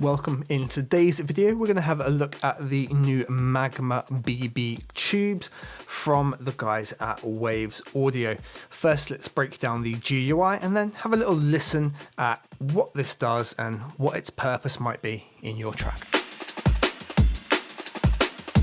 Welcome. In today's video, we're going to have a look at the new Magma BB Tubes from the guys at Waves Audio. First, let's break down the GUI and then have a little listen at what this does and what its purpose might be in your track.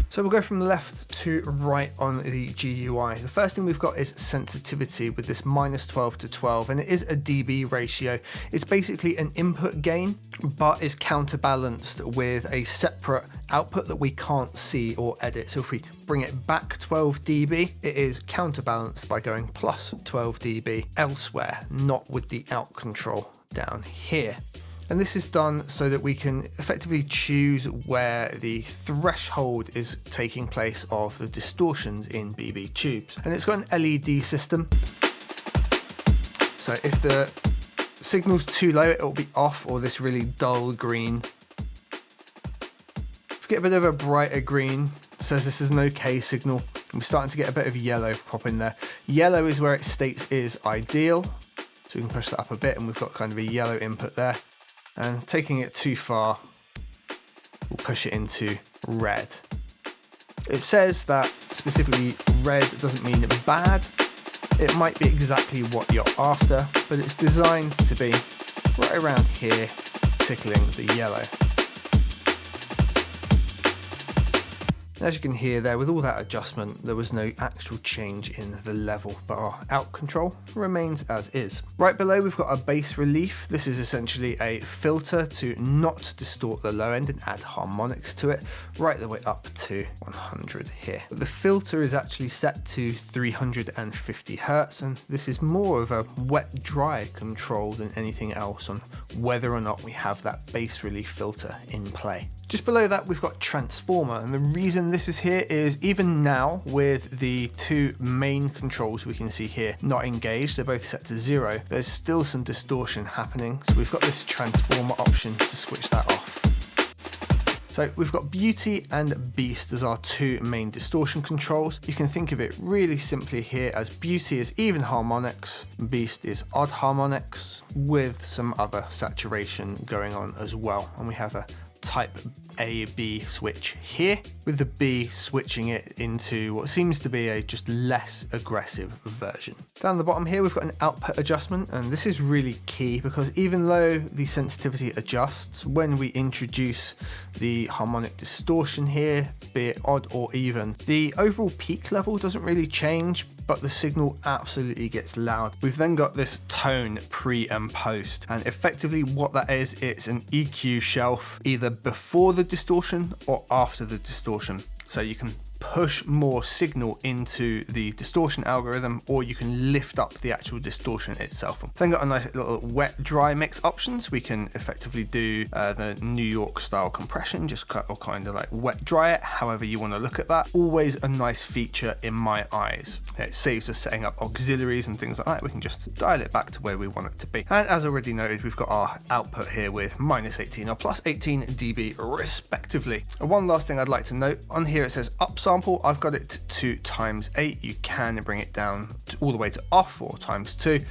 So we'll go from left to right on the GUI. The first thing we've got is sensitivity with this -12 to 12, and it is a dB ratio. It's basically an input gain, but is counterbalanced with a separate output that we can't see or edit. So if we bring it back 12 dB, it is counterbalanced by going plus 12 dB elsewhere, not with the out control down here. And this is done so that we can effectively choose where the threshold is taking place of the distortions in BB tubes. And it's got an LED system. So if the signal's too low, it will be off, or this really dull green. If we get a bit of a brighter green, it says this is an okay signal. We're starting to get a bit of yellow pop in there. Yellow is where it states is ideal. So we can push that up a bit and we've got kind of a yellow input there. And taking it too far, we'll push it into red. It says that specifically red doesn't mean bad. It might be exactly what you're after, but it's designed to be right around here, tickling the yellow. As you can hear there, with all that adjustment, there was no actual change in the level, but our out control remains as is. Right below, we've got a bass relief. This is essentially a filter to not distort the low end and add harmonics to it, right the way up to 100 here. But the filter is actually set to 350 Hertz, and this is more of a wet-dry control than anything else on whether or not we have that bass relief filter in play. Just below that, we've got transformer, and the reason this is here is even now with the two main controls we can see here not engaged, they're both set to 0, there's still some distortion happening, so we've got this transformer option to switch that off. So we've got Beauty and Beast as our two main distortion controls. You can think of it really simply here as Beauty is even harmonics, Beast is odd harmonics with some other saturation going on as well, and we have a type A/B switch here, with the B switching it into what seems to be a just less aggressive version. Down the bottom here, we've got an output adjustment, and this is really key because even though the sensitivity adjusts, when we introduce the harmonic distortion here, be it odd or even, the overall peak level doesn't really change, but the signal absolutely gets loud. We've then got this tone pre and post, and effectively what that is, it's an EQ shelf either before the distortion or after the distortion. So you can push more signal into the distortion algorithm, or you can lift up the actual distortion itself. Then got a nice little wet dry mix options. We can effectively do the New York style compression, just kind of like wet dry it, however you want to look at that. Always a nice feature in my eyes. It saves us setting up auxiliaries and things like that. We can just dial it back to where we want it to be. And as already noted, we've got our output here with -18 or +18 dB respectively. And one last thing I'd like to note, on here it says upsample. I've got it to ×8. You can bring it down all the way to off or ×2.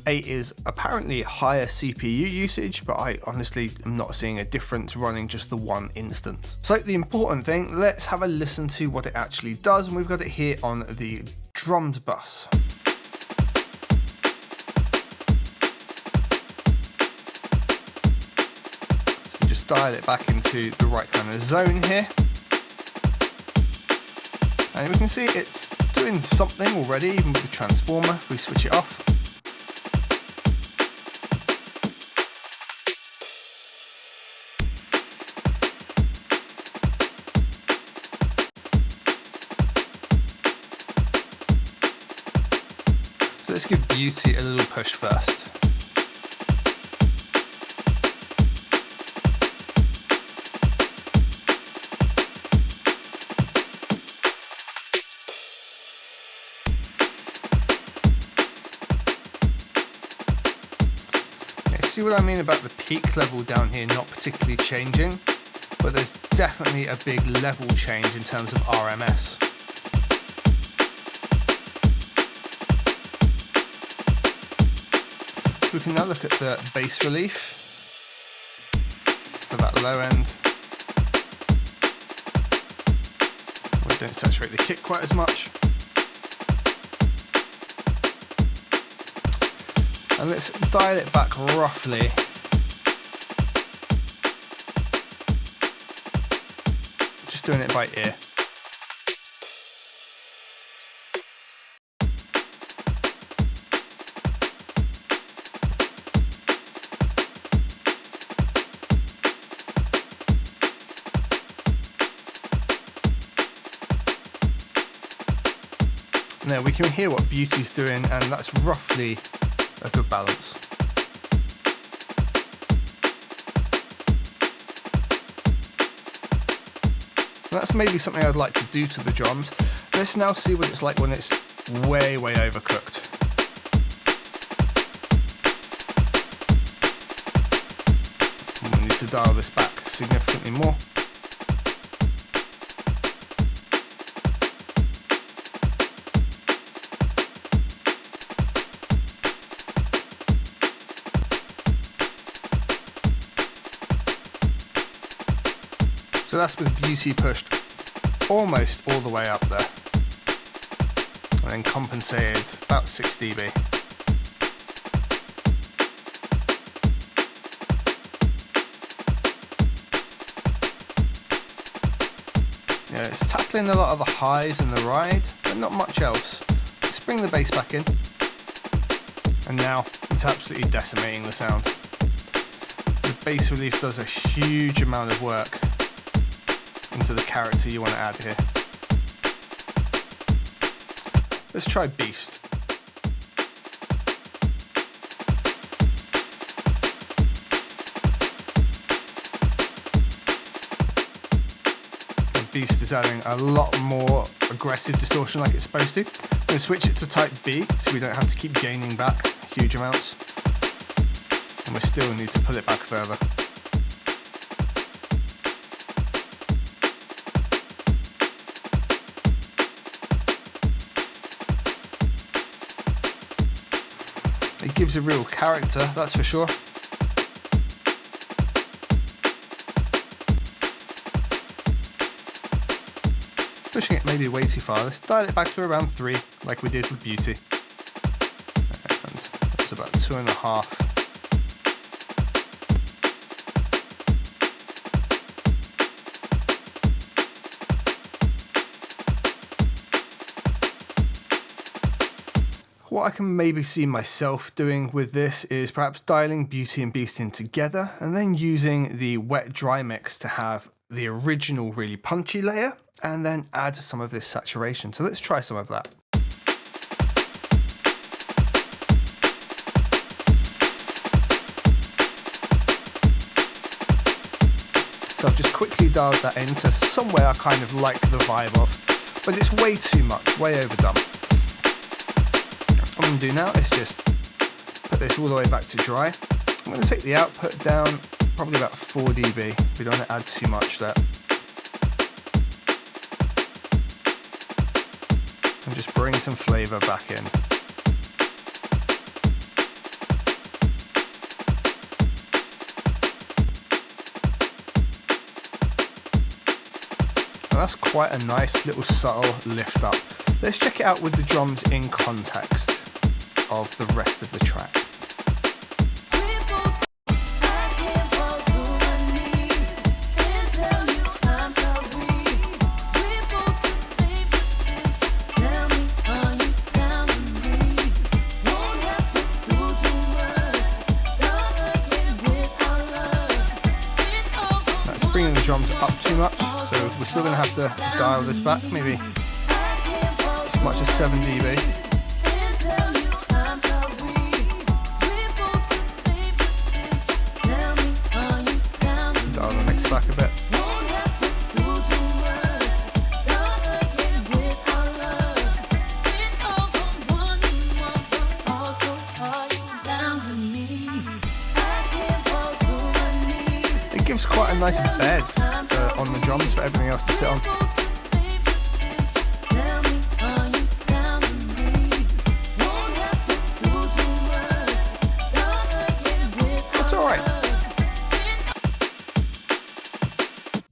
8 is apparently higher CPU usage, but I honestly am not seeing a difference running just the one instance. So the important thing, let's have a listen to what it actually does, and we've got it here on the drums bus. So just dial it back into the right kind of zone here. And we can see it's doing something already, even with the transformer. If we switch it off, so let's give Beauty a little push first. See what I mean about the peak level down here not particularly changing, but there's definitely a big level change in terms of RMS. We can now look at the bass relief. for that low end. We don't saturate the kick quite as much. And let's dial it back roughly. Just doing it by ear. Now we can hear what Beauty's doing, and that's roughly a good balance. And that's maybe something I'd like to do to the drums. Let's now see what it's like when it's way overcooked. And we need to dial this back significantly more. So that's with Beauty pushed almost all the way up there, and then compensated about 6 dB. Yeah, it's tackling a lot of the highs in the ride, but not much else. Let's bring the bass back in, and now it's absolutely decimating the sound. The bass relief does a huge amount of work into the character you want to add here. Let's try Beast. The Beast is adding a lot more aggressive distortion like it's supposed to. I'm going to switch it to type B so we don't have to keep gaining back huge amounts. And we still need to pull it back further. It gives a real character, that's for sure. Pushing it maybe way too far. Let's dial it back to around 3, like we did with Beauty. And that's about 2.5. What I can maybe see myself doing with this is perhaps dialing Beauty and Beast in together and then using the wet dry mix to have the original really punchy layer and then add some of this saturation. So let's try some of that. So I've just quickly dialed that into somewhere I kind of like the vibe of, but it's way too much, way overdone. What I'm going to do now is just put this all the way back to dry. I'm going to take the output down probably about 4 dB. We don't want to add too much there. And just bring some flavour back in. And that's quite a nice little subtle lift up. Let's check it out with the drums in context of the rest of the track. That's bringing the drums up too much, so we're still going to have to dial this back, maybe as much as 7 dB. Back a bit. It gives quite a nice bed on the drums for everything else to sit on. That's alright.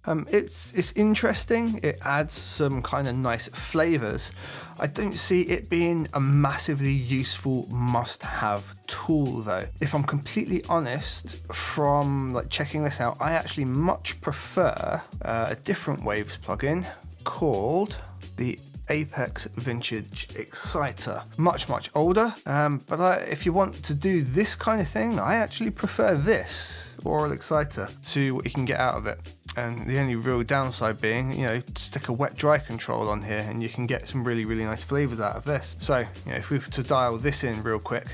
It's interesting, it adds some kind of nice flavors. I don't see it being a massively useful must-have tool though. If I'm completely honest, from like checking this out, I actually much prefer a different Waves plugin called the Apex Vintage Exciter. Much older, but if you want to do this kind of thing, I actually prefer this oral exciter to what you can get out of it. And the only real downside being, you know, stick a wet dry control on here and you can get some really nice flavors out of this. So, you know, if we were to dial this in real quick,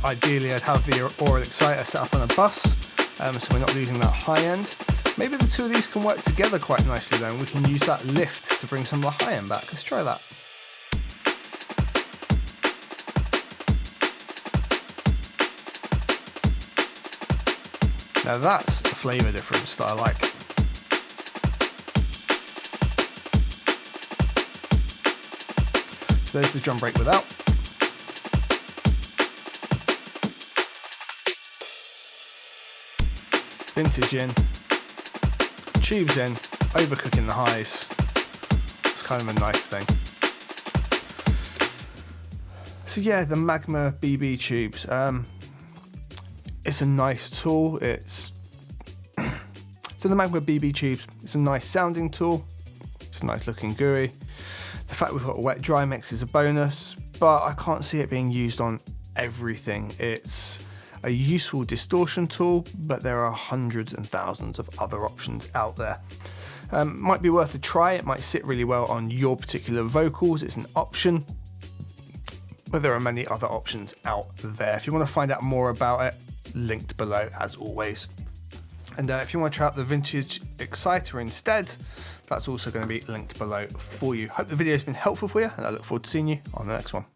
ideally I'd have the oral exciter set up on a bus, so we're not losing that high end. Maybe the two of these can work together quite nicely though, and we can use that lift to bring some of the high end back. Let's try that. Now that's a flavour difference that I like. So there's the drum break without. Vintage in, tubes in, overcooking the highs. It's kind of a nice thing. So yeah, the Magma BB Tubes. It's a nice tool. So the Magma BB Tubes, it's a nice sounding tool. It's a nice looking GUI. The fact we've got a wet dry mix is a bonus, but I can't see it being used on everything. It's a useful distortion tool, but there are hundreds and thousands of other options out there. Might be worth a try. It might sit really well on your particular vocals. It's an option, but there are many other options out there. If you want to find out more about it, linked below as always. And if you want to try out the Vintage Exciter instead, that's also going to be linked below for you. Hope the video has been helpful for you, and I look forward to seeing you on the next one.